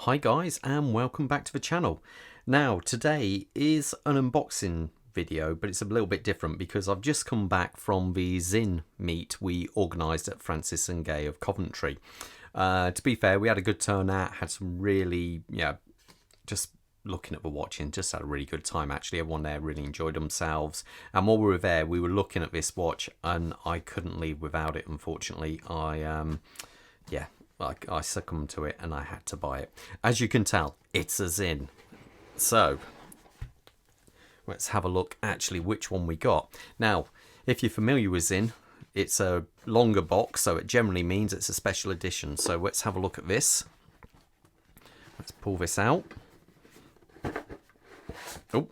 Hi guys, and welcome back to the channel. Now today is an unboxing video, but it's a little bit different because I've just come back from the Sinn meet we organised at Francis Gaye of Coventry. To be fair, we had a good turnout, had some really, just looking at the watching, just had a really good time actually. Everyone there really enjoyed themselves, and while we were there we were looking at this watch and I couldn't leave without it, unfortunately. I succumbed to it and I had to buy it. As you can tell, it's a Sinn. So let's have a look actually which one we got. Now, if you're familiar with Sinn, it's a longer box, so it generally means it's a special edition. So let's have a look at this. Let's pull this out. Oh,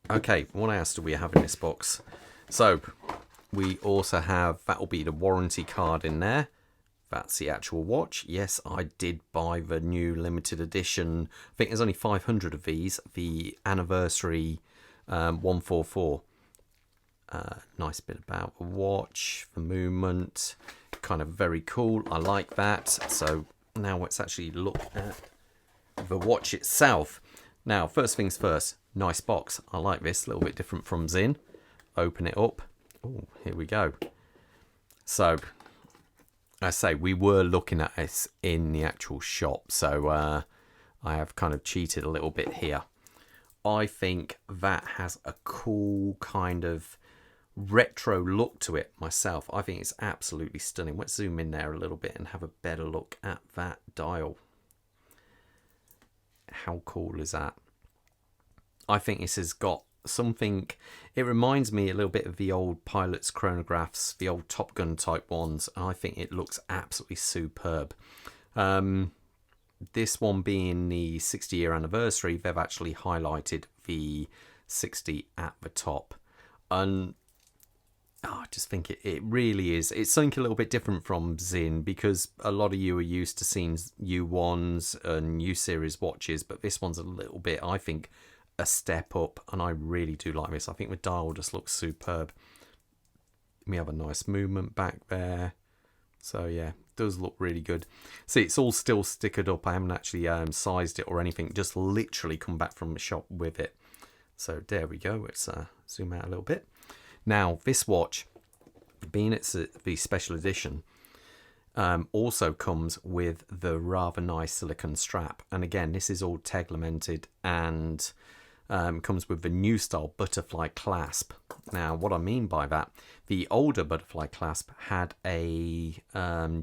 okay, what else do we have in this box? So we also have, that'll be the warranty card in there. That's the actual watch. Yes, I did buy the new limited edition. I think there's only 500 of these. The anniversary 144. Nice bit about the watch, the movement, kind of very cool. I like that. So now let's actually look at the watch itself. Now, first things first, nice box. I like this, a little bit different from Sinn. Open it up. Oh, here we go. So I say we were looking at this in the actual shop, so I have kind of cheated a little bit here. I think that has a cool kind of retro look to it myself. I think it's absolutely stunning. Let's zoom in there a little bit and have a better look at that dial. How cool is that? I think this has got something, it reminds me a little bit of the old pilot's chronographs, the old Top Gun type ones, and I think it looks absolutely superb. This one being the 60-year anniversary, they've actually highlighted the 60 at the top, and I just think it really is, it's something a little bit different from Sinn, because a lot of you are used to seeing U1s and U series watches, but this one's a little bit, I think, a step up, and I really do like this. I think the dial just looks superb. We have a nice movement back there, so yeah, it does look really good. See, it's all still stickered up. I haven't actually sized it or anything, just literally come back from the shop with it. So there we go. Let's zoom out a little bit. Now this watch, being it's the special edition, also comes with the rather nice silicone strap, and again this is all teglemented and comes with the new style butterfly clasp. Now what I mean by that, the older butterfly clasp had a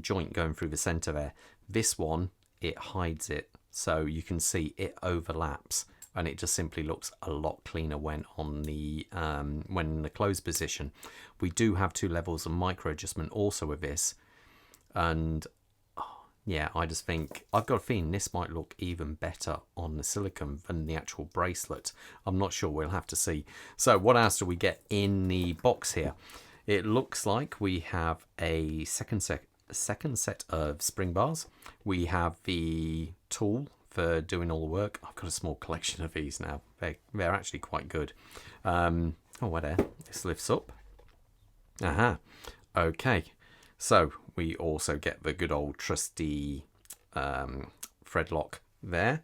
joint going through the center there. This one, it hides it, so you can see it overlaps, and it just simply looks a lot cleaner when on the when in the closed position. We do have 2 levels of micro adjustment also with this, and yeah, I just think, I've got a feeling this might look even better on the silicone than the actual bracelet. I'm not sure, we'll have to see. So what else do we get in the box here? It looks like we have a second set of spring bars. We have the tool for doing all the work. I've got a small collection of these now. They're actually quite good. Oh, what there? This lifts up. Aha. Okay. So we also get the good old trusty thread lock there.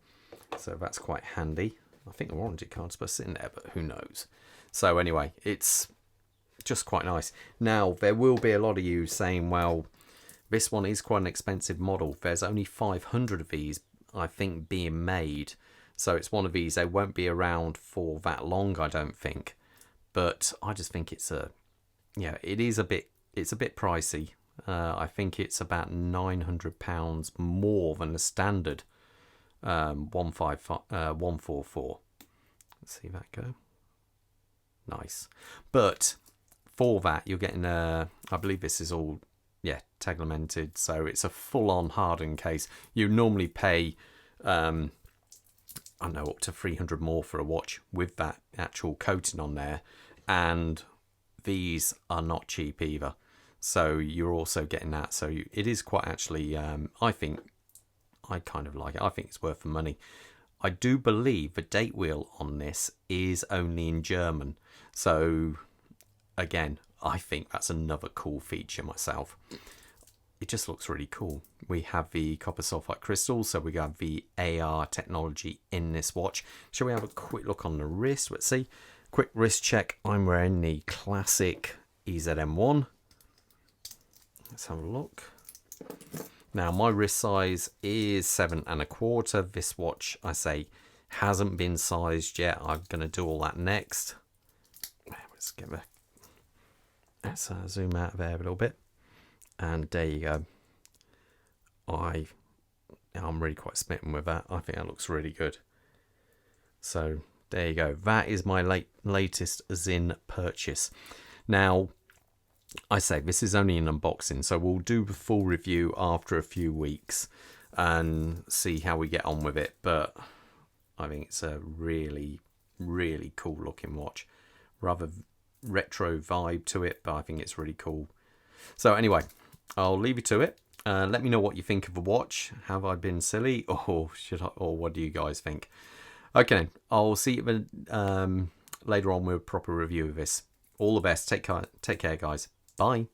So that's quite handy. I think the warranty card's supposed to sit in there, but who knows. So anyway, it's just quite nice. Now, there will be a lot of you saying, well, this one is quite an expensive model. There's only 500 of these, I think, being made. So it's one of these, they won't be around for that long, I don't think. But I just think it's it's a bit pricey. I think it's about £900 more than the standard 144. Let's see that go. Nice. But for that, you're getting I believe this is all, teglemented, so it's a full-on hardened case. You normally pay I don't know, up to 300 more for a watch with that actual coating on there, and these are not cheap either. So you're also getting that. So it is quite actually, I think, I kind of like it. I think it's worth the money. I do believe the date wheel on this is only in German. So again, I think that's another cool feature myself. it just looks really cool. We have the copper sulfite crystal, so we got the AR technology in this watch. Shall we have a quick look on the wrist? Let's see. Quick wrist check. I'm wearing the classic EZM1. Let's have a look. Now my wrist size is 7¼ This watch, I say, hasn't been sized yet. I'm going to do all that next. Let's zoom out of there a little bit. And there you go. I'm really quite smitten with that. I think that looks really good. So there you go. That is my latest Sinn purchase. Now, I say this is only an unboxing, so we'll do the full review after a few weeks and see how we get on with it. But I think it's a really, really cool looking watch. Rather retro vibe to it, but I think it's really cool. So anyway, I'll leave you to it. Let me know what you think of the watch. Have I been silly, or what do you guys think? Okay, I'll see you later on with a proper review of this. All the best. Take care, guys. Bye.